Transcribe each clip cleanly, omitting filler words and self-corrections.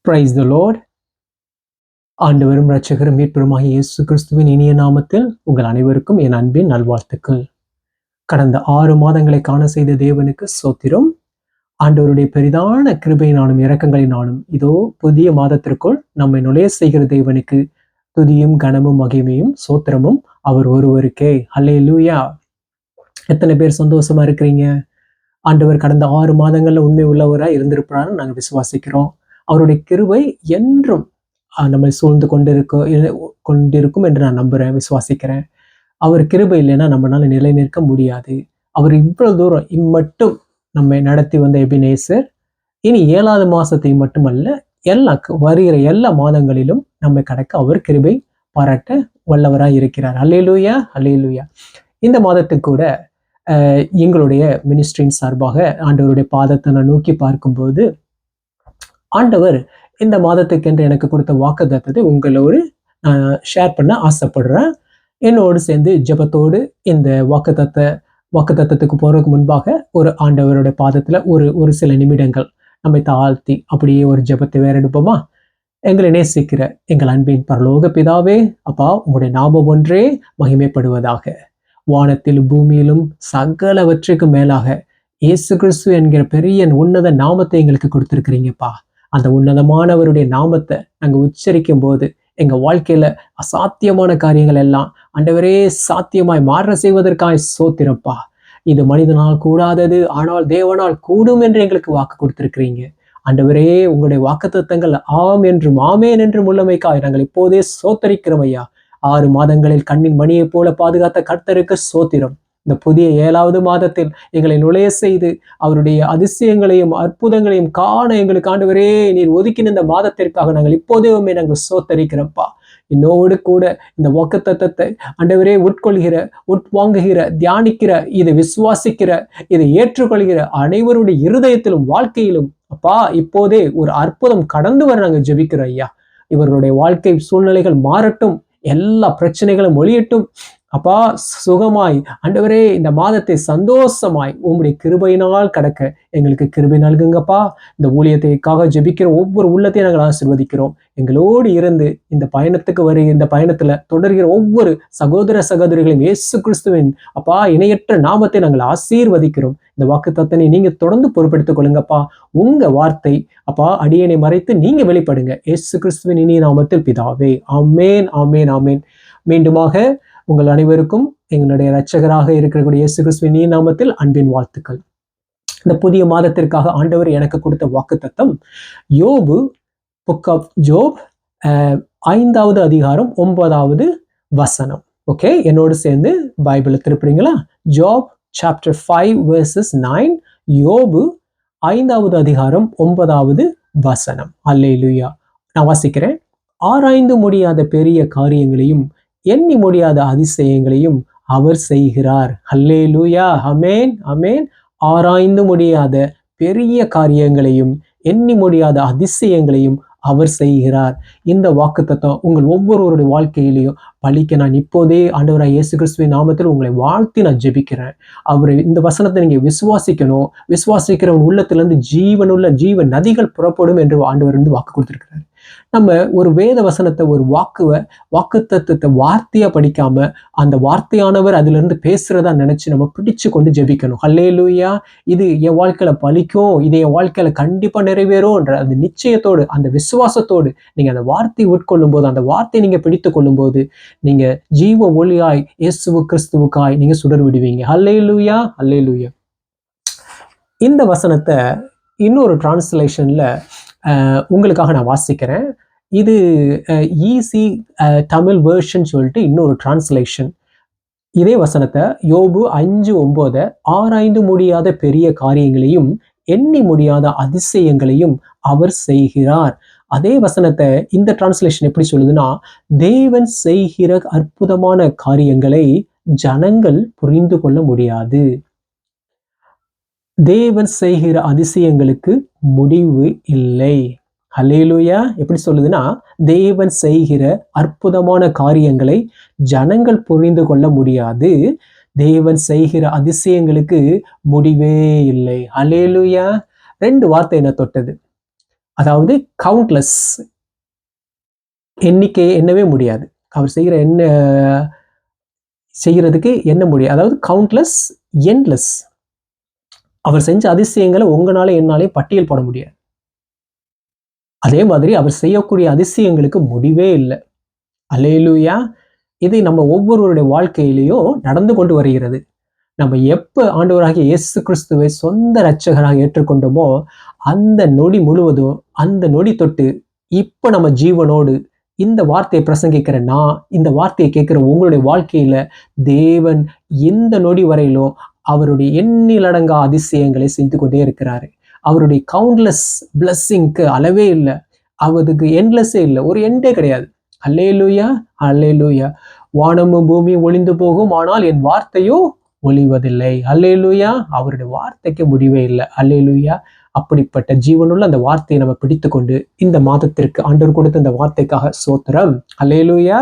Praise the Lord. ஆண்டவரும் இரட்சகரும் மீட்பெருமாகிய இயேசு கிறிஸ்துவின் இனிய நாமத்தில் உங்கள் அனைவருக்கும் என் அன்பின் நல்வாழ்த்துக்கள். கடந்த 6 மாதங்களை காண செய்த தேவனுக்கு ஸ்தோத்திரம். ஆண்டவருடைய பெரிதான கிருபையினாலும் இரக்கங்களினாலும் இதோ புதிய மாதத்திற்குள் நம்மை நுழைய செய்கிற தேவனுக்கு துதியும் கனமும் மகிமையும் ஸ்தோத்திரமும் அவர் ஒருவருக்கே. அல்லேலூயா. எத்தனை பேர் சந்தோஷமா இருக்கிறீங்க? ஆண்டவர் கடந்த 6 மாதங்கள்ல உண்மை உள்ளவராக இருந்திருப்பாருன்னு நாங்கள் விசுவாசிக்கிறோம். அவருடைய கிருபை என்றும் நம்மை சூழ்ந்து கொண்டிருக்கும் என்று நான் நம்புறேன், விசுவாசிக்கிறேன். அவர் கிருபை இல்லைன்னா நம்மளால நிலை நிற்க முடியாது. அவர் இவ்வளவு தூரம் இம்மட்டும் நம்மை நடத்தி வந்த எபினேசர் இனி 7வது மாசத்தை மட்டுமல்ல, வருகிற எல்லா மாதங்களிலும் நம்மை கடக்க அவர் கிருபை பாராட்ட வல்லவராய் இருக்கிறார். அல்லேலூயா, அல்லேலூயா. இந்த மாதத்துக்கு கூட எங்களுடைய மினிஸ்ட்ரியின் சார்பாக ஆண்டவருடைய பாதத்தை நான் நோக்கி பார்க்கும்போது, ஆண்டவர் இந்த மாதத்துக்கென்று எனக்கு கொடுத்த வாக்குத்தத்தத்தை உங்களோடு ஷேர் பண்ண ஆசைப்படுறேன். என்னோடு சேர்ந்து ஜெபத்தோடு இந்த வாக்குத்தத்தத்துக்கு போறதுக்கு முன்பாக ஒரு ஆண்டவருடைய பாதத்துல ஒரு சில நிமிடங்கள் நம்மை தாழ்த்தி அப்படியே ஒரு ஜெபத்தை வேற எடுப்போமா? எங்களை நேசிக்கிற எங்கள் அன்பின் பரலோக பிதாவே, அப்பா, உங்களுடைய நாமம் ஒன்றே மகிமைப்படுவதாக. வானத்திலும் பூமியிலும் சகலவற்றுக்கும் மேலாக இயேசு கிறிஸ்து என்கிற பெரிய உன்னத நாமத்தை எங்களுக்கு கொடுத்திருக்கிறீங்கப்பா. அந்த உன்னதமானவருடைய நாமத்தை நாங்கள் உச்சரிக்கும் போது எங்க வாழ்க்கையில அசாத்தியமான காரியங்கள் எல்லாம் ஆண்டவரே சாத்தியமாய் மாற செய்வதற்காக ஸ்தோத்திரப்பா. இது மனிதனால் கூடாதது, ஆனால் தேவனால் கூடும் என்று எங்களுக்கு வாக்கு கொடுத்திருக்கிறீங்க. ஆண்டவரே, உங்களுடைய வாக்குத்தத்தங்கள் ஆம் என்றும் ஆமேன் என்றும் உள்ளமைக்காய் நாங்கள் இப்போதே ஸ்தோத்தரிக்கிறோம் ஐயா. 6 மாதங்களில் கண்ணின் மணியை போல பாதுகாத்த கர்த்தருக்கு ஸ்தோத்திரம். இந்த புதிய 7வது மாதத்தில் எங்களை நுழைய செய்து அவருடைய அதிசயங்களையும் அற்புதங்களையும் காண எங்களுக்கு ஆண்டவரே நீர் ஒதுக்கின இந்த மாதத்திற்காக நாங்கள் இப்போதே நாங்கள் ஸ்தோத்தரிக்கிறோம்ப்பா. என்னோடு கூட இந்த வாக்குத்தத்தத்தை ஆண்டவரே உட்வாங்குகிற, தியானிக்கிற, இதை விசுவாசிக்கிற, இதை ஏற்றுக்கொள்கிற அனைவருடைய இருதயத்திலும் வாழ்க்கையிலும் அப்பா இப்போதே ஒரு அற்புதம் கடந்து வர நாங்கள் ஜெபிக்கிறோம் ஐயா. இவர்களுடைய வாழ்க்கை சூழ்நிலைகள் மாறட்டும், எல்லா பிரச்சனைகளும் ஒழியட்டும் அப்பா. சுகமாய் ஆண்டவரே இந்த மாதத்தை சந்தோஷமாய் உம்முடைய கிருபையினால் கடக்க எங்களுக்கு கிருபை நல்குங்கப்பா. இந்த ஊழியத்திற்காக ஜெபிக்கிற ஒவ்வொரு உள்ளத்தையும் நாங்கள் ஆசீர்வதிக்கிறோம். எங்களோடு இருந்து இந்த பயணத்துல தொடர்கிற ஒவ்வொரு சகோதர சகோதரிகளையும் இயேசு கிறிஸ்துவின் அப்பா இணையற்ற நாமத்தை நாங்கள் ஆசீர்வதிக்கிறோம். இந்த வாக்குத்தத்தனை நீங்க தொடர்ந்து பொறுப்பெடுத்துக் கொள்ளுங்கப்பா. உங்க வார்த்தை அப்பா அடியனை மறைத்து நீங்க வெளிப்படுங்க. இயேசு கிறிஸ்துவின் இனிய நாமத்தில் பிதாவே, ஆமேன், ஆமேன், ஆமேன். மீண்டுமாக உங்கள் அனைவருக்கும் எங்களுடைய இரட்சகராக இருக்கக்கூடிய இயேசு கிறிஸ்துவின் இனிய நாமத்தில் அன்பின் வாழ்த்துக்கள். இந்த புதிய மாதத்திற்காக ஆண்டவர் எனக்கு கொடுத்த வாக்குத்தத்தம் யோபு, புக் ஆஃப் ஜோப் 5வது அதிகாரம் 9வது வசனம். ஓகே, என்னோடு சேர்ந்து பைபிளை திருப்புறீங்களா? ஜோப் சாப்டர் 5 verses 9. யோபு 5வது அதிகாரம் 9வது வசனம். அல்லேலூயா. நான் வாசிக்கிறேன். ஆராய்ந்து முடியாத பெரிய காரியங்களையும் எண்ணி முடியாத அதிசயங்களையும் அவர் செய்கிறார். அல்லேலூயா, ஆமென், ஆமென். ஆராய்ந்து முடியாத பெரிய காரியங்களையும் எண்ணி முடியாத அதிசயங்களையும் அவர் செய்கிறார். இந்த வாக்குத்தத்தம் உங்கள் ஒவ்வொருவருடைய வாழ்க்கையிலையும் பலிக்க நான் இப்போதே ஆண்டவராய் இயேசு கிறிஸ்துவின் நாமத்தில் உங்களை வாழ்த்தி நான் ஜெபிக்கிறேன். அவரை இந்த வசனத்தை நீங்க விசுவாசிக்கணும். விசுவாசிக்கிறவன் உள்ளத்திலிருந்து ஜீவ நதிகள் புறப்படும் என்று ஆண்டவர் வந்து வாக்கு கொடுத்திருக்கிறார். நம்ம ஒரு வேத வசனத்தை, ஒரு வாக்குத்தத்தத்தை வார்த்தையா படிக்காம அந்த வார்த்தையானவர் அதுல இருந்து பேசுறதா நினைச்சு நம்ம பிடிச்சு கொண்டு ஜெபிக்கணும். அல்லேலூயா. இது என் வாழ்க்கையில பலிக்கும், இது என் வாழ்க்கையில கண்டிப்பா நிறைவேறும்ன்ற அந்த நிச்சயத்தோடு, அந்த விசுவாசத்தோடு நீங்க அந்த வார்த்தையை உட்கொள்ளும் போது, அந்த வார்த்தையை நீங்க பிடித்து கொள்ளும் போது நீங்க ஜீவ ஒளியாய் இயேசு கிறிஸ்துவுக்காய் நீங்க சுடர் விடுவீங்க. அல்லேலூயா, அல்லேலூயா. இந்த வசனத்தை இன்னொரு டிரான்ஸ்லேஷன்ல உங்களுக்காக நான் வாசிக்கிறேன். இது ஈஸி தமிழ் வேர்ஷன் சொல்லிட்டு இன்னொரு டிரான்ஸ்லேஷன். இதே வசனத்தை யோபு 5:9 ஆராய்ந்து முடியாத பெரிய காரியங்களையும் எண்ணி முடியாத அதிசயங்களையும் அவர் செய்கிறார். அதே வசனத்தை இந்த டிரான்ஸ்லேஷன் எப்படி சொல்லுதுன்னா, தேவன் செய்கிற அற்புதமான காரியங்களை ஜனங்கள் புரிந்து கொள்ள முடியாது. தேவன் செய்கிற அதிசயங்களுக்கு முடிவு இல்லை. அல்லேலூயா. எப்படி சொல்லுதுன்னா, தேவன் செய்கிற அற்புதமான காரியங்களை ஜனங்கள் புரிந்து கொள்ள முடியாது. தேவன் செய்கிற அதிசயங்களுக்கு முடிவே இல்லை. அல்லேலூயா. 2 வார்த்தை என்ன தொட்டது. அதாவது கவுண்ட்லெஸ், எண்ணிக்கை எண்ணவே முடியாது. அவர் செய்யறதுக்கு எண்ண முடியாது. அதாவது கவுண்ட்லெஸ், எண்ட்லெஸ். அவர் செஞ்ச அதிசயங்களை உங்களால என்னாலே பட்டியல் போட முடியாது. அதே மாதிரி அவர் செய்யக்கூடிய அதிசயங்களுக்கு முடிவே இல்லை. அல்லேலூயா. இது நம்ம ஒவ்வொருவருடைய வாழ்க்கையிலையும் நடந்து கொண்டு வருகிறது. நம்ம எப்ப ஆண்டவராகிய இயேசு கிறிஸ்துவை சொந்த இரட்சகராக ஏற்றுக்கொண்டோமோ, அந்த நொடி முழுவதும், அந்த நொடி தொட்டு இப்ப நம்ம ஜீவனோடு இந்த வார்த்தையை பிரசங்கிக்கிற நான், இந்த வார்த்தையை கேட்கிற உங்களுடைய வாழ்க்கையில தேவன் இந்த நொடி வரையிலும் அவருடைய எண்ணிலடங்கா அதிசயங்களை செய்து கொண்டே இருக்கிறாரு. அவருடைய கவுண்ட்லெஸ் பிளஸ்ஸிங்க்கு அளவே இல்லை. அவருக்கு எண்ட்லெஸ்ஸே இல்லை. ஒரு எண்டே கிடையாது. அல்லேலூயா, அல்லேலூயா. வானமும் பூமியும் ஒளிந்து போகும், ஆனால் என் வார்த்தையோ ஒளிவதில்லை. அல்லேலூயா. அவருடைய வார்த்தைக்கு முடிவே இல்லை. அல்லேலூயா. அப்படிப்பட்ட ஜீவனுள்ள அந்த வார்த்தையை நம்ம பிடித்து கொண்டு இந்த மாதத்திற்கு ஆண்டவர் கொடுத்த இந்த வார்த்தைக்காக சோத்திரம். அல்லேலூயா.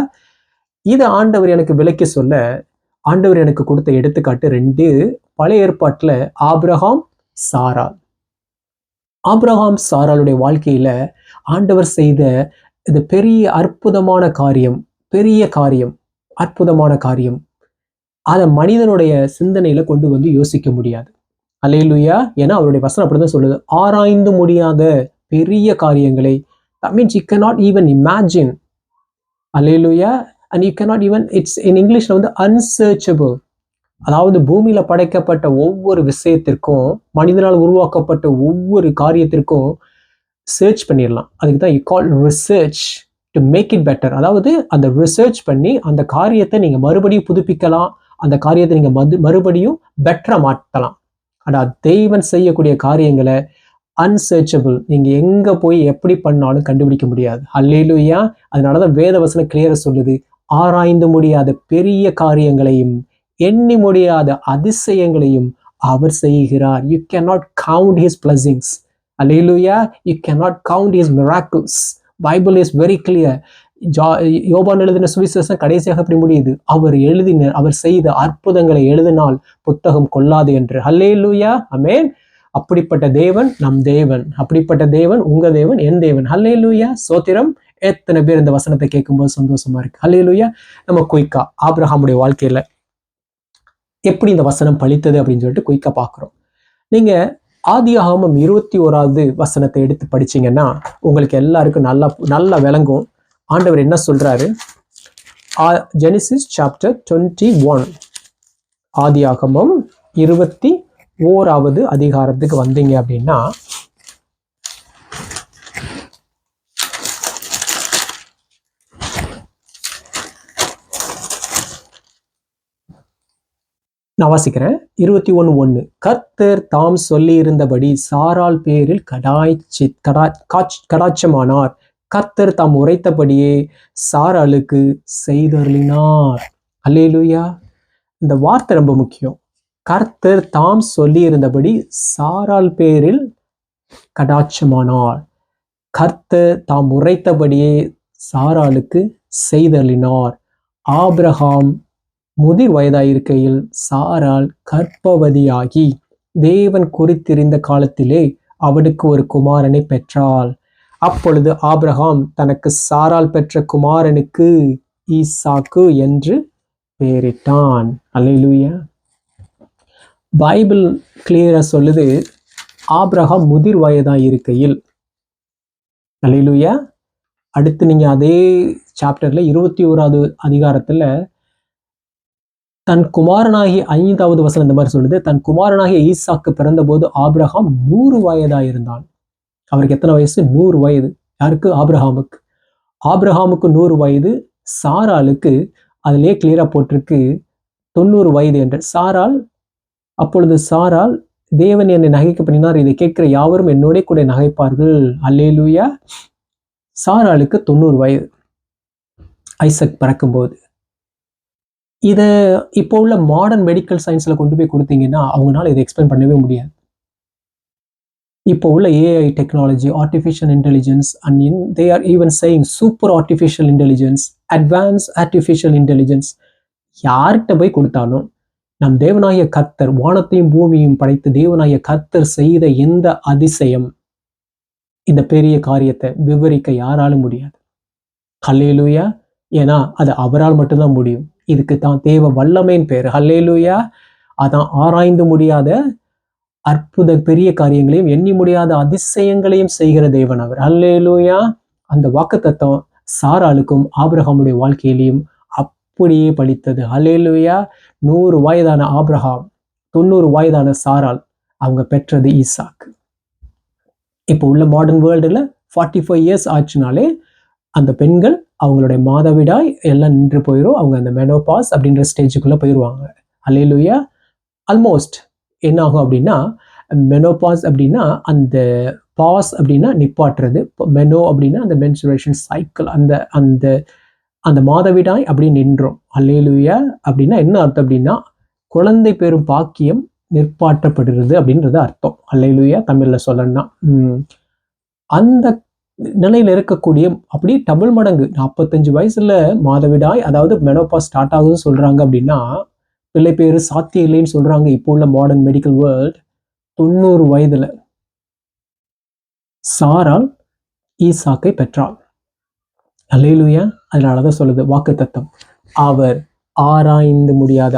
இது ஆண்டவர் எனக்கு விளக்கி சொல்ல, ஆண்டவர் எனக்கு கொடுத்த எடுத்துக்காட்டு 2 பழைய ஏற்பாட்டுல ஆபிரகாம், சாராள். ஆபிரகாம் சாராளுடைய வாழ்க்கையில ஆண்டவர் செய்த இது பெரிய அற்புதமான காரியம், பெரிய காரியம், அற்புதமான காரியம். அதை மனிதனுடைய சிந்தனையில கொண்டு வந்து யோசிக்க முடியாது. அல்லேலூயா. ஏன்னா அவருடைய வசனம் அப்படிதான் சொல்லுது, ஆராய்ந்து முடியாத பெரிய காரியங்களை. That means you cannot even imagine. Hallelujah. And you cannot even, it's in Englishல வந்து unsearchable. அதாவது பூமியில படைக்கப்பட்ட ஒவ்வொரு விஷயத்திற்கும், மனிதனால் உருவாக்கப்பட்ட ஒவ்வொரு காரியத்திற்கும் சர்ச் பண்ணிடலாம். அதுக்கு தான் you call research to make it better. அதாவது அந்த ரிசர்ச் பண்ணி அந்த காரியத்தை நீங்க மறுபடியும் புதுப்பிக்கலாம், அந்த காரியத்தை நீங்க மறுபடியும் பெட்டரா மாற்றலாம். ஆனா தெய்வன் செய்யக்கூடிய காரியங்களை அன்சர்ச்சபிள், நீங்க எங்க போய் எப்படி பண்ணாலும் கண்டுபிடிக்க முடியாது. அல்லேலூயா. அதனாலதான் வேத வசனம் கிளியரா சொல்லுது, ஆராய்ந்து முடியாத பெரிய காரியங்களையும் எண்ணி முடியாத அதிசயங்களையும் அவர் செய்கிறார். You cannot count his blessings. Hallelujah. You cannot count his miracles. Bible is very clear. யோவான் எழுதின சுவிசேஷம் கடைசியாக எப்படி முடியுது, அவர் செய்த அற்புதங்களை எழுதினால் புத்தகம் கொள்ளாது என்று. ஹல்லேலூயா. ஆமென். அப்படிப்பட்ட தேவன் நம் தேவன், அப்படிப்பட்ட தேவன் உங்க தேவன், என் தேவன். ஹல்லேலூயா. சோத்திரம். எத்தனை பேர் இந்த வசனத்தை கேட்கும்போது சந்தோஷமா இருக்கு. ஹல்லேலூயா. நம்ம குயிக்கா ஆபிரகாமுடைய வாழ்க்கையில எப்படி இந்த வசனம் பலித்தது அப்படின்னு சொல்லிட்டு குயிக்கா பார்க்கிறோம். நீங்க ஆதியாகமம் 21வது வசனத்தை எடுத்து படிச்சீங்கன்னா உங்களுக்கு எல்லாருக்கும் நல்லா விளங்கும். ஆண்டவர் என்ன சொல்றாரு? ஜெனிசிஸ் சாப்டர் 21, ஆதியாகமம் 21வது அதிகாரத்துக்கு வந்தீங்க அப்படின்னா நான் வாசிக்கிறேன். 21:1. கர்த்தர் தாம் சொல்லி இருந்தபடி சாராள் பேரில் கடாட்சமானார். கர்த்தர் தாம் உரைத்தபடியே சாராளுக்கு செய்தருளினார். அல்லேலூயா. இந்த வார்த்தை ரொம்ப முக்கியம். கர்த்தர் தாம் சொல்லி இருந்தபடி சாராள் பேரில் கடாட்சமானார். கர்த்தர் தாம் உரைத்தபடியே சாராளுக்கு செய்தருளினார். ஆபிரகாம் முதிர் வயதாயிருக்கையில் சாராள் கர்ப்பவதியாகி தேவன் குறித்திருந்த காலத்திலே அவனுக்கு ஒரு குமாரனை பெற்றாள். அப்பொழுது ஆபிரகாம் தனக்கு சாராள் பெற்ற குமாரனுக்கு ஈசாக்கு என்று பெயரிட்டான். அல்லேலூயா. பைபிள் கிளியரா சொல்லுது, ஆபிரகாம் முதிர் வயதாயிருக்கையில். அல்லேலூயா. அடுத்து நீங்க அதே சாப்டர்ல 21வது அதிகாரத்துல தன் குமாரனாகிய 5வது வசனம் இந்த மாதிரி சொல்லுது, தன் குமாரனாகிய ஈசாக்கு பிறந்த போது ஆபிரகாம் 100 வயதாயிருந்தான். அவருக்கு எத்தனை வயசு? 100 வயது. யாருக்கு? ஆபிரகாமுக்கு. ஆபிரகாமுக்கு 100 வயது. சாராளுக்கு அதிலே கிளியரா போட்டிருக்கு 90 வயது என்று. அப்பொழுது சாராள், தேவன் என்னை நகைக்க பண்ணினார், இதை கேட்கிற யாவரும் என்னோட கூட நகைப்பார்கள். அல்லேலூயா. சாராளுக்கு 90 வயது ஐசக் பிறக்கும்போது. இதை இப்போ உள்ள மாடர்ன் மெடிக்கல் சயின்ஸ்ல கொண்டு போய் கொடுத்தீங்கன்னா அவங்களால இதை எக்ஸ்பிளைன் பண்ணவே முடியாது. இப்போ உள்ள AI technology, artificial intelligence, and they are even saying super artificial intelligence, advance artificial intelligence, யார்கிட்ட போய் கொடுத்தாலும் நம் தேவனாகிய கர்த்தர், வானத்தையும் பூமியையும் படைத்து தேவனாகிய கர்த்தர் செய்த எந்த அதிசயம் இந்த பெரிய காரியத்தை விவரிக்க யாராலும் முடியாது. ஹல்லேலூயா. ஏன்னா அது அவரால் மட்டும்தான் முடியும். இதுக்கு தான் தேவ வல்லமையின் பேரு. ஹல்லேலூயா. அதான் ஆராய்ந்து முடியாத அற்புத பெரிய காரியங்களையும் எண்ணி முடியாத அதிசயங்களையும் செய்கிற தேவன் அவர். ஹல்லேலூயா. அந்த வாக்குத்தத்தம் சாராளுக்கும் ஆபிரகாமுடைய வாழ்க்கையிலையும் அப்படியே பலித்தது. ஹல்லேலூயா. 100 வயதான ஆபிரகாம், 90 வயதான சாராள், அவங்க பெற்றது ஈசாக்கு. இப்போ உள்ள மாடர்ன் வேர்ல்டுல 45 இயர்ஸ் ஆச்சுனாலே அந்த பெண்கள் அவங்களுடைய மாதவிடாய் எல்லாம் நின்று போயிடும். அவங்க அந்த மெனோபாஸ் அப்படின்ற ஸ்டேஜுக்குள்ள போயிடுவாங்க. ஹல்லேலூயா. ஆல்மோஸ்ட் என்ன ஆகும் அப்படின்னா, மெனோபாஸ் அப்படின்னா அந்த பாஸ் அப்படின்னா நிப்பாட்டுறது, மெனோ அப்படின்னா அந்த மென்சுரேஷன் சைக்கிள், அந்த அந்த அந்த மாதவிடாய் அப்படி நின்றோம். ஹல்லேலூயா. அப்படின்னா என்ன அர்த்தம் அப்படின்னா, குழந்தை பெறும் பாக்கியம் நிற்பாட்டப்படுகிறது அப்படின்றது அர்த்தம். ஹல்லேலூயா. தமிழ்ல சொல்லணும்னா அந்த நிலையில இருக்கக்கூடிய அப்படியே டபுள் மடங்கு 45 வயசுல மாதவிடாய், அதாவது மெனோபாஸ் ஸ்டார்ட் ஆகுதுன்னு சொல்றாங்க அப்படின்னா, பிள்ளை பேரு சாத்தியம் இல்லைன்னு சொல்றாங்க இப்போ உள்ள மாடர்ன் மெடிக்கல் வேர்ல்ட். 90 வயதுல சாராள் ஈசாக்கை பெற்றாள். அல்லேலூயா. அதனாலதான் சொல்லுது வாக்குத்தத்தம், அவர் ஆராய்ந்து முடியாத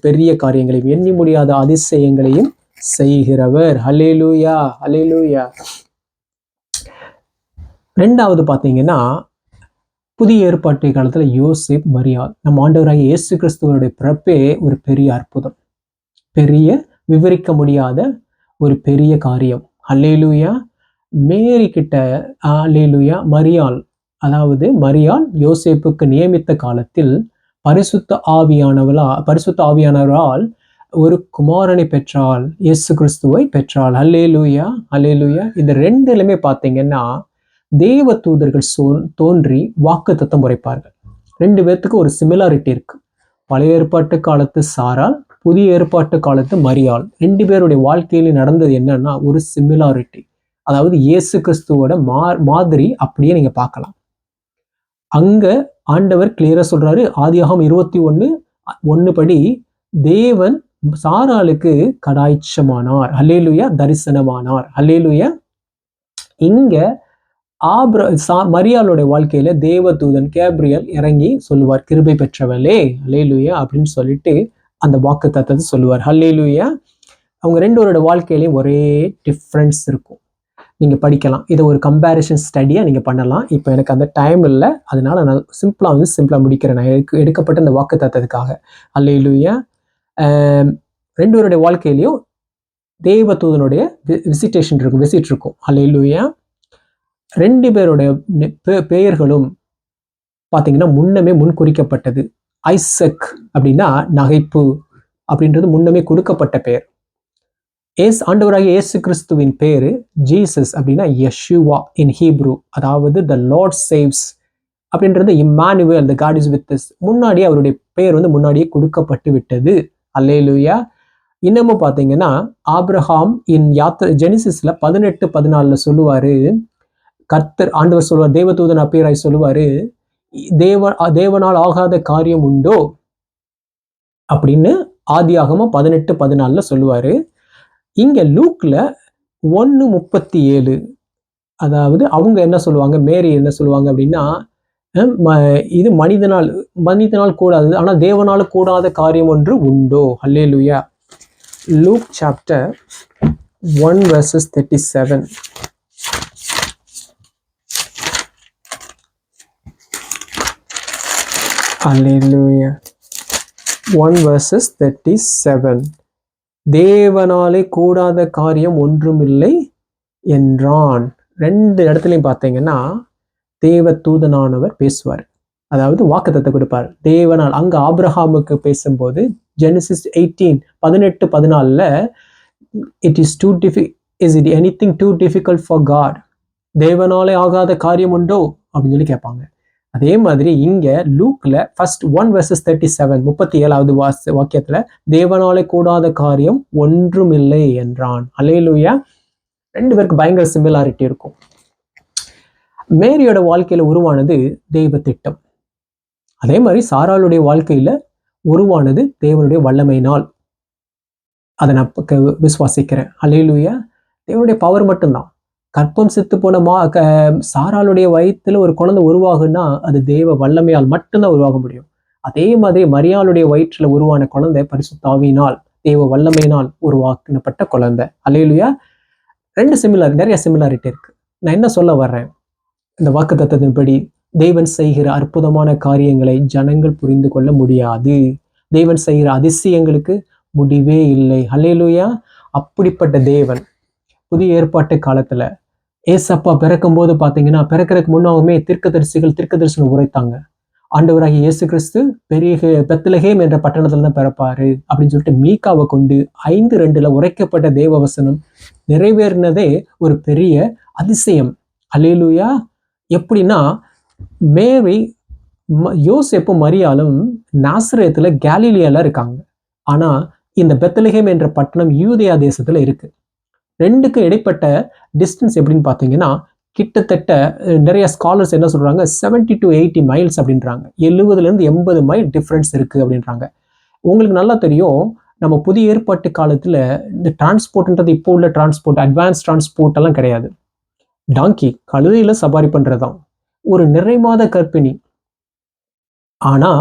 பெரிய காரியங்களையும் எண்ணி முடியாத அதிசயங்களையும் செய்கிறவர். அல்லேலூயா. அல்லேலூயா. ரெண்டாவது பாத்தீங்கன்னா, புதிய ஏற்பாட்டு காலத்துல யோசேப், மரியாள், நம்ம ஆண்டவராகிய இயேசு கிறிஸ்துவனுடைய பிறப்பே ஒரு பெரிய அற்புதம், பெரிய விவரிக்க முடியாத ஒரு பெரிய காரியம். அல்லேலூயா. மேரி கிட்ட அல்லேலூயா மரியாள், அதாவது மரியாள் யோசேப்புக்கு நியமித்த காலத்தில் பரிசுத்த ஆவியானவரால் ஒரு குமாரனை பெற்றாள், இயேசு கிறிஸ்துவை பெற்றாள். அல்லேலூயா. அல்லேலூயா. இந்த ரெண்டுலயுமே பாத்தீங்கன்னா தேவ தூதர்கள் தோன்றி வாக்குத்தத்தம் உரைப்பார்கள். ரெண்டு பேர்த்துக்கு ஒரு சிமிலாரிட்டி இருக்கு. பழைய ஏற்பாட்டு காலத்து சாராள், புதிய ஏற்பாட்டு காலத்து மரியாள், ரெண்டு பேருடைய வாழ்க்கையில நடந்தது என்னன்னா ஒரு சிமிலாரிட்டி. அதாவது இயேசு கிறிஸ்துவோட மாதிரி அப்படியே நீங்க பார்க்கலாம். அங்க ஆண்டவர் கிளியரா சொல்றாரு, ஆதியாகமம் 21:1 படி தேவன் சாராளுக்கு கடாய்ச்சமானார். அல்லேலூயா. தரிசனமானார். அல்லேலூயா. இங்க மரியாளுடைய வாழ்க்கையில தேவதூதன் கேப்ரியல் இறங்கி சொல்லுவார், கிருபை பெற்றவளே அல்லேலூயா அப்படின்னு சொல்லிட்டு அந்த வாக்குத்தத்தத்தை சொல்லுவார். அல்லேலூயா. அவங்க ரெண்டோரோட வாழ்க்கையிலையும் ஒரே டிஃப்ரென்ஸ் இருக்கும். நீங்க படிக்கலாம், இதை ஒரு கம்பேரிசன் ஸ்டடியா நீங்க பண்ணலாம். இப்போ எனக்கு அந்த டைம் இல்லை, அதனால நான் சிம்பிளா முடிக்கிறேன். நான் எடுக்கப்பட்ட இந்த வாக்குத்தத்தத்துக்காக. அல்லேலூயா. ரெண்டு பேருடைய வாழ்க்கையிலையும் தேவதூதனுடைய விசிட் இருக்கும். அல்லேலூயா. ரெண்டு பேருடைய பெயர்களும் பாத்தீங்கன்னா முன்னமே முன்குறிக்கப்பட்டது. ஐசக் அப்படின்னா நகைப்பு அப்படின்றது முன்னமே கொடுக்கப்பட்ட பெயர். ஆண்டவராகிய இயேசு கிறிஸ்துவின் பேரு ஜீசஸ் அப்படின்னா யெஷுவா இன் ஹீப்ரூ, அதாவது த லார்ட் சேவ்ஸ் அப்படின்றது Immanuel, the God is with us. முன்னாடி அவருடைய பெயர் முன்னாடியே கொடுக்கப்பட்டு விட்டது. அல்லேலூயா. இன்னமும் பாத்தீங்கன்னா ஆபிரகாம் ஜெனிசிஸ்ல 18:14 சொல்லுவாரு, கர்த்தர் ஆண்டவர் சொல்லுவார், தேவதூதன் அப்பீராய் சொல்லுவாரு, தேவனால் ஆகாத காரியம் உண்டோ அப்படின்னு ஆதியாகமம் 18:14 சொல்லுவாரு. இங்க லூக்ல 1:37, அதாவது அவங்க என்ன சொல்லுவாங்க, மேரி என்ன சொல்லுவாங்க அப்படின்னா, இது மனிதனால் கூடாது, ஆனா தேவனால கூடாத காரியம் ஒன்று உண்டோ. அல்லேலூயா. Luke chapter 1:37. Hallelujah. 1:37. தேவனாலே கூடாத காரியம் ஒன்றுமில்லை என்றான். ரெண்டு இடத்துலையும் பார்த்தீங்கன்னா தேவ தூதனானவர் பேசுவார், அதாவது வாக்குத்தத்தை கொடுப்பார். தேவனால் அங்க ஆபிரகாமுக்கு பேசும்போது Genesis 18:14 is it anything too difficult for God, தேவனாலே ஆகாத காரியம் உண்டோ அப்படின்னு சொல்லி கேட்பாங்க. அதே மாதிரி இங்க லூக்ல ஃபர்ஸ்ட் 1:37 37வது வாக்கியத்துல தேவனாலே கூடாத காரியம் ஒன்றுமில்லை என்றான். அல்லேலூயா. ரெண்டு பேருக்கு பயங்கர சிமிலாரிட்டி இருக்கும். மேரியோட வாழ்க்கையில உருவானது தெய்வ திட்டம், அதே மாதிரி சாராளுடைய வாழ்க்கையில உருவானது தேவனுடைய வல்லமையினால். அதை நான் விசுவாசிக்கிறேன். அல்லேலூயா. தேவனுடைய பவர் மட்டும்தான், கற்பம் செத்து போன சாராளுடைய வயிற்றுல ஒரு குழந்தை உருவாகுன்னா அது தேவ வல்லமையால் மட்டும்தான் உருவாக முடியும். அதே மாதிரி மரியாளுடைய வயிற்றுல உருவான குழந்தை பரிசுத்த ஆவியினால் தேவ வல்லமையினால் உருவாக்கப்பட்ட குழந்தை. அல்லேலூயா. நிறைய சிமிலாரிட்டி இருக்கு. நான் என்ன சொல்ல வர்றேன், இந்த வாக்குத்தத்தத்தின்படி தேவன் செய்கிற அற்புதமான காரியங்களை ஜனங்கள் புரிந்து கொள்ள முடியாது. தேவன் செய்கிற அதிசயங்களுக்கு முடிவே இல்லை. அல்லேலூயா. அப்படிப்பட்ட தேவன் புதிய ஏற்பாட்டு காலத்துல ஏசப்பா பிறக்கும் போது பாத்தீங்கன்னா, பிறக்கிறதுக்கு முன்னாவுமே தீர்க்க தரிசனம் உரைத்தாங்க. ஆண்டவராகிய இயேசு கிறிஸ்து பெத்லகேம் என்ற பட்டணத்துல தான் பிறப்பாரு அப்படின்னு சொல்லிட்டு மீகாவை கொண்டு 5:2 உரைக்கப்பட்ட தேவவசனம் நிறைவேறினதே ஒரு பெரிய அதிசயம். அல்லேலூயா. எப்படின்னா, மேரி யோசேப்பும் மரியாளும் நாசரேத்துல கேலிலியால இருக்காங்க. ஆனா இந்த பெத்லகேம் என்ற பட்டணம் யூதேயா தேசத்துல இருக்கு. ரெண்டுக்கு இடைப்பட்ட டிஸ்டன்ஸ் எப்படின்னு பார்த்தீங்கன்னா, கிட்டத்தட்ட நிறைய ஸ்காலர்ஸ் என்ன சொல்றாங்க, 70 to 80 மைல்ஸ் அப்படின்றாங்க. 70 to 80 மைல் டிஃப்ரென்ஸ் இருக்கு அப்படின்றாங்க. உங்களுக்கு நல்லா தெரியும், நம்ம புதிய ஏற்பாட்டு காலத்துல இந்த டிரான்ஸ்போர்ட்ன்றது இப்போ உள்ள டிரான்ஸ்போர்ட், அட்வான்ஸ் டிரான்ஸ்போர்ட் எல்லாம் கிடையாது. டாங்கி, கழுதையில சவாரி பண்றதுதான். ஒரு நிறைமாத கர்ப்பிணி. ஆனா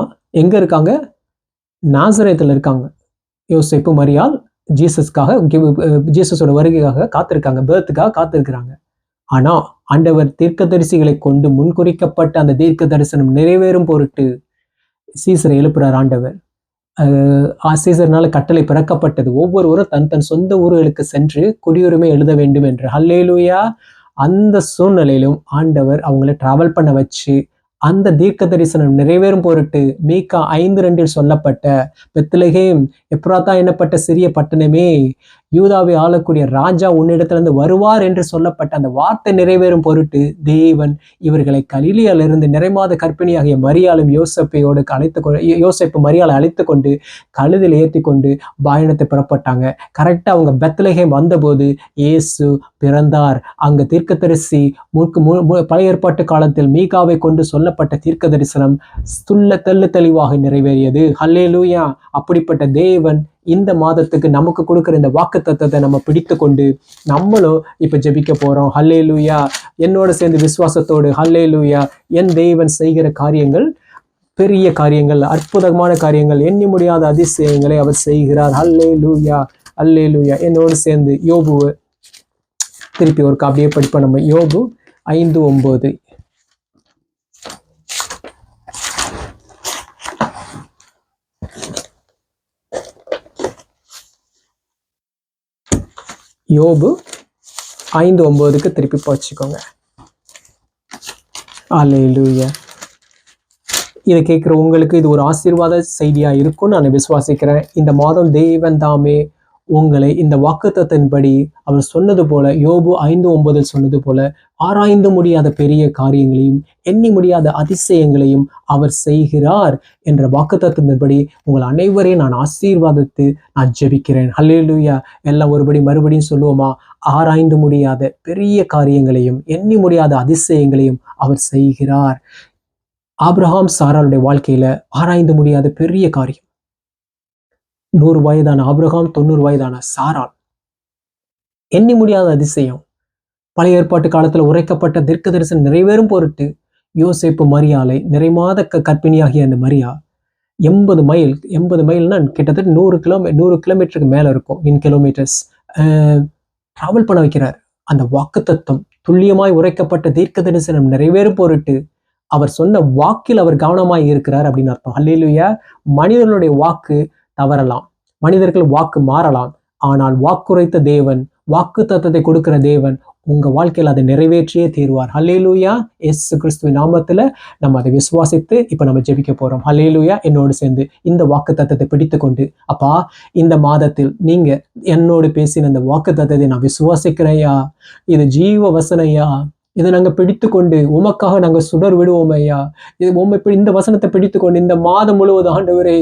எங்க இருக்காங்க? நாசரேத்துல இருக்காங்க. யோசேப்பு மரியாள் ஜீசஸோட வருகைக்காக காத்திருக்காங்க, பேர்த்துக்காக காத்திருக்கிறாங்க. ஆனா ஆண்டவர் தீர்க்கதரிசிகளை கொண்டு முன்குறிக்கப்பட்ட அந்த தீர்க்க தரிசனம் நிறைவேறும் பொருட்டு சீசரை எழுப்புறார் ஆண்டவர். சீசர்னால கட்டளை பிறக்கப்பட்டது, ஒவ்வொருவரும் தன் தன் சொந்த ஊர்களுக்கு சென்று குடியுரிமை எழுத வேண்டும் என்று. ஹல்லேலூயா. அந்த சூழ்நிலையிலும் ஆண்டவர் அவங்களை டிராவல் பண்ண வச்சு அந்த தீர்க்க தரிசனம் நிறைவேறும் பொருட்டு மீகா 5:2 சொல்லப்பட்ட பெத்லகேம் எப்ராத்தா என்னப்பட்ட சிறிய பட்டணமே, யூதாவை ஆளக்கூடிய ராஜா உன்னிடத்திலிருந்து வருவார் என்று சொல்லப்பட்ட அந்த வார்த்தை நிறைவேறும் பொருட்டு தேவன் இவர்களை கலிலியாலிருந்து நிறைமாத கர்ப்பிணியாகிய மரியாளும் யோசேப்பு மரியாளை அழைத்து கொண்டு கழுதில் ஏற்றி கொண்டு பயணத்தை புறப்பட்டாங்க. கரெக்டா அவங்க பெத்லகேம் வந்தபோது இயேசு பிறந்தார். அங்க தீர்க்கதரிசி பழைய ஏற்பாட்டு காலத்தில் மீகாவை கொண்டு சொல்லப்பட்ட தீர்க்க தரிசனம் தெளிவாக நிறைவேறியது. ஹல்லேலூயா. அப்படிப்பட்ட தேவன் இந்த மாதத்துக்கு நமக்கு கொடுக்கிற இந்த வாக்குத்தத்தத்தை நம்ம பிடித்து கொண்டு நம்மளும் இப்ப ஜெபிக்க போறோம். ஹல்லேலூயா. என்னோட சேர்ந்து விசுவாசத்தோடு ஹல்லேலூயா. என் தேவன் செய்கிற காரியங்கள் பெரிய காரியங்கள், அற்புதமான காரியங்கள், எண்ணி முடியாத அதிசயங்களை அவர் செய்கிறார். ஹல்லேலூயா. ஹல்லேலூயா. என்னோடு சேர்ந்து யோபு திருப்பி ஒரு அப்படியே படிப்போம். நம்ம யோபு 5:9. யோபு 5:9 திருப்பி படிச்சுக்கோங்க. அல்லேலூயா. இதை கேட்குற உங்களுக்கு இது ஒரு ஆசீர்வாத செய்தியா இருக்கும்னு நான் விசுவாசிக்கிறேன். இந்த மாதம் தேவன் தாமே உங்களை இந்த வாக்குத்தத்தின்படி அவர் சொன்னது போல, யோபு 5:9 சொன்னது போல, ஆராய்ந்து முடியாத பெரிய காரியங்களையும் எண்ணி முடியாத அதிசயங்களையும் அவர் செய்கிறார் என்ற வாக்குத்தத்தின்படி உங்கள் அனைவரையும் நான் ஆசீர்வாதத்து நான் ஜெபிக்கிறேன். ஹல்லேலூயா. எல்லாம் மறுபடியும் சொல்லுவோமா? ஆராய்ந்து முடியாத பெரிய காரியங்களையும் எண்ணி முடியாத அதிசயங்களையும் அவர் செய்கிறார். ஆபிரகாம் சாராளுடைய வாழ்க்கையில ஆராய்ந்து முடியாத பெரிய காரியம். 100 வயதான ஆபிரகாம், 90 வயதான சாராள். எண்ணி முடியாத அதிசயம். பழைய ஏற்பாட்டு காலத்துல உரைக்கப்பட்ட தீர்க்க தரிசனம் நிறைவேறும் பொருட்டு யோசேப்பு மரியாளை நிறைமாத கர்ப்பிணியாகிய அந்த மரியா 80 மைல்னா கிட்டத்தட்ட 100 கிலோமீட்டருக்கு மேல இருக்கும், இன் கிலோமீட்டர்ஸ் டிராவல் பண்ண வைக்கிறார். அந்த வாக்குத்தத்தம் துல்லியமாய் உரைக்கப்பட்ட தீர்க்க தரிசனம் நிறைவேறும் பொருட்டு அவர் சொன்ன வாக்கில் அவர் கவனமாய் இருக்கிறார் அப்படின்னு அர்த்தம். அல்லேலூயா. மனிதர்களுடைய வாக்கு தவறலாம், மனிதர்கள் வாக்கு மாறலாம், ஆனால் வாக்குரைத்த தேவன், வாக்கு தத்தத்தை கொடுக்கிற தேவன் உங்க வாழ்க்கையில் அதை நிறைவேற்றியே தீர்வார். ஹல்லேலூயா. இயேசு கிறிஸ்துவின் நாமத்துல நம்ம அதை விசுவாசித்து இப்ப நம்ம ஜெபிக்க போறோம். ஹல்லேலூயா. என்னோடு சேர்ந்து இந்த வாக்கு தத்தத்தை பிடித்து கொண்டு, அப்பா இந்த மாதத்தில் நீங்க என்னோடு பேசின அந்த வாக்கு தத்தத்தை நான் விசுவாசிக்கிறேயா, இது ஜீவ வசனையா, இதை நாங்க பிடித்துக்கொண்டு உமக்காக நாங்க சுடர் விடுவோம் ஐயா. இது உண்மை இந்த வசனத்தை பிடித்துக்கொண்டு இந்த மாதம் முழுவதும் ஆண்டவரே,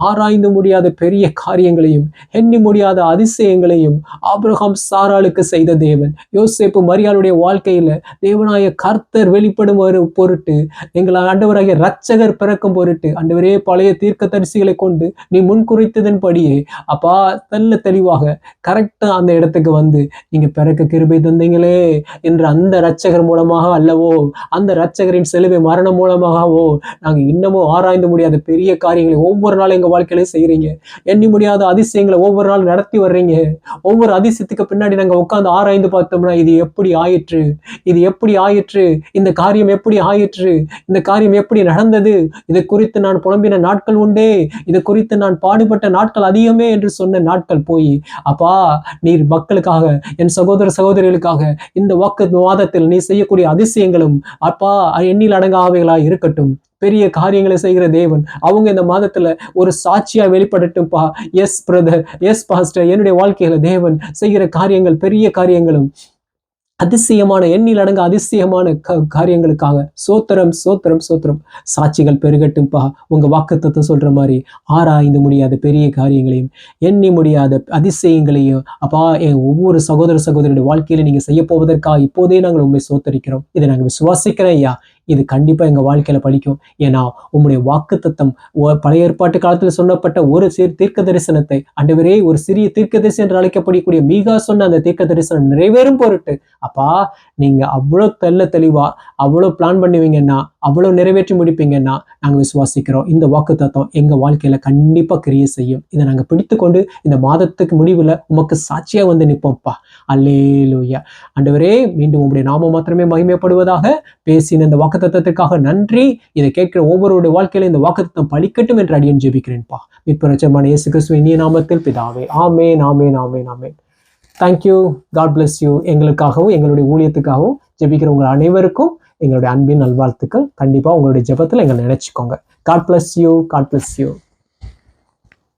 ஆராய்ந்து முடியாத பெரிய காரியங்களையும் எண்ணி முடியாத அதிசயங்களையும் ஆபிரகாம் சாராளுக்கு செய்த தேவன், யோசேப்பு மரியாளுடைய வாழ்க்கையில தேவனாய கர்த்தர் வெளிப்படும் பொருட்டு, எங்கள் ஆண்டவராகிய இரட்சகர் பிறக்கும் பொருட்டு ஆண்டவரே, பழைய தீர்க்கதரிசிகளை கொண்டு நீ முன்குறித்ததன்படியே அப்பா தெல்ல தெளிவாக கரெக்டா அந்த இடத்துக்கு வந்து நீங்க பிறக்க கிருபை தந்தீங்களே என்ற அந்த இரட்சகர் மூலமாக அல்லவோ, அந்த இரட்சகரின் சிலுவை மரணம் மூலமாகவோ நாங்க இன்னமும் ஆராய்ந்து முடியாத பெரிய காரியங்களை ஒவ்வொரு நாளும் எங்க வாழ்க்கையில செய்யறீங்க. எண்ணி முடியாத அதிசயங்களை ஒவ்வொரு நாள் நடத்தி வர்றீங்க. ஒவ்வொரு அதிசயத்துக்கு பின்னாடி நாங்க உட்கார்ந்து ஆராய்ந்து பார்த்தோம்னா, இது எப்படி ஆயிற்று, இது எப்படி ஆயிற்று, இந்த காரியம் எப்படி ஆயிற்று, இந்த காரியம் எப்படி நடந்தது, இதை குறித்து நான் புலம்பின நாட்கள் உண்டே, இதை குறித்து நான் பாடுபட்ட நாட்கள் அதிகமே என்று சொன்ன நாட்கள் போய், அப்பா நீர் மக்களுக்காக, என் சகோதர சகோதரிகளுக்காக இந்த வாக்கு மாதத்தில் நீ செய்யக்கூடிய அதிசயங்களும் அப்பா எண்ணில் அடங்காவைகளா இருக்கட்டும். பெரிய காரியங்களை செய்கிற தேவன் அவங்க இந்த மாதத்துல ஒரு சாட்சியா வெளிப்படட்டும்பா. எஸ் பிரதர், எஸ் பாஸ்டர், என்னுடைய வாழ்க்கையில தேவன் செய்கிற காரியங்கள் பெரிய காரியங்களும் அதிசயமான எண்ணில் அடங்க அதிசயமான காரியங்களுக்காக சோத்திரம் சோத்திரம் சோத்திரம். சாட்சிகள் பெருகட்டும்பா. உங்க வாக்குத்தத்தம் சொல்ற மாதிரி ஆராய்ந்து முடியாத பெரிய காரியங்களையும் எண்ணி முடியாத அதிசயங்களையும் அப்பா என் ஒவ்வொரு சகோதர சகோதரியுடைய வாழ்க்கையில நீங்க செய்ய போவதற்காக இப்போதே நாங்கள் உண்மை சோத்தரிக்கிறோம். இதை நாங்கள் விசுவாசிக்கிறேன் ஐயா. இது கண்டிப்பா எங்க வாழ்க்கையில படிக்கும். ஏன்னா உங்களுடைய வாக்குத்தத்தம் பழைய ஏற்பாட்டு காலத்துல சொல்லப்பட்ட ஒரு தீர்க்க தரிசனத்தை ஆண்டவரே, ஒரு சிறிய தீர்க்க தரிசனம் என்று அழைக்கப்படக்கூடிய மீகா சொன்ன அந்த தீர்க்க தரிசனம் நிறைவேறும் பொருட்டு அப்பா நீங்க அவ்வளவு தெளிவா அவ்வளவு பிளான் பண்ணுவீங்கன்னா, அவ்வளவு நிறைவேற்றி முடிப்பீங்கன்னா நாங்க விசுவாசிக்கிறோம். இந்த வாக்குத்தத்தம் எங்க வாழ்க்கையில கண்டிப்பா கிரியை செய்யும். இதை நாங்க பிடித்துக்கொண்டு இந்த மாதத்துக்கு முடிவுல உமக்கு சாட்சியா வந்து நிற்போம்ப்பா. அல்லேலூயா. ஆண்டவரே, மீண்டும் உங்களுடைய நாமம் மாத்திரமே மகிமைப்படுவதாக. பேசின இந்த வாக்குத்தத்தத்திற்காக நன்றி. இதை கேட்கிற ஒவ்வொருடைய வாழ்க்கையில இந்த வாக்குத்தத்தம் பலிக்கட்டும் என்று அடியேன் ஜெபிக்கிறேன்ப்பா. மீட்பரட்சகரான இயேசு கிறிஸ்துவின் இனிய நாமத்தில் பிதாவே. Amen, amen, amen, amen. Thank you. God bless you. எங்களுக்காகவும் எங்களுடைய ஊழியத்துக்காகவும் ஜெபிக்கிற உங்கள் அனைவருக்கும் எங்களுடைய அன்பின் நல்வாழ்த்துக்கள். கண்டிப்பா உங்களுடைய ஜெபத்தில் எங்களை நினைச்சுக்கோங்க. God bless you. God bless you.